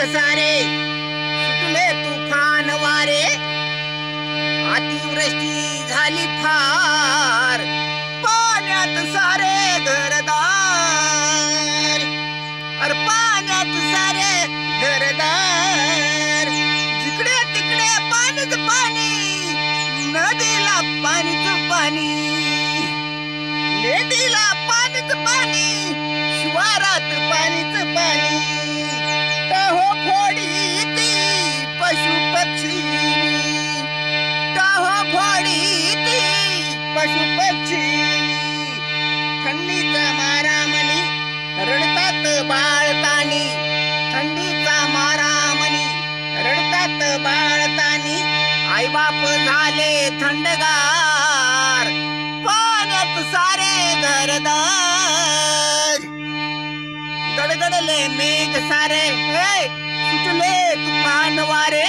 सारे सुटले तुफान वारे, अतिवृष्टी झाली फार, पाण्यात सारे घरदार, अरे पाण्यात सारे घरदार, जिकडे तिकडे पाणीच पाणी, नदीला पाणीच पाणी, लेडीला पाणीच पाणी, शिवारात पाणीच पाणी, टाहो फोडी ती पशु पक्षी, टाहो फोडी ती पशु पक्षी, थंडीचा मारा मनी रडतात बाळतानी, थंडीचा मारा मनी रडतात बाळतानी, आई बाप झाले थंडगार, पाण्यात सारे घरदार, गडगडले मेघ सारे, सुटले तुफान वारे,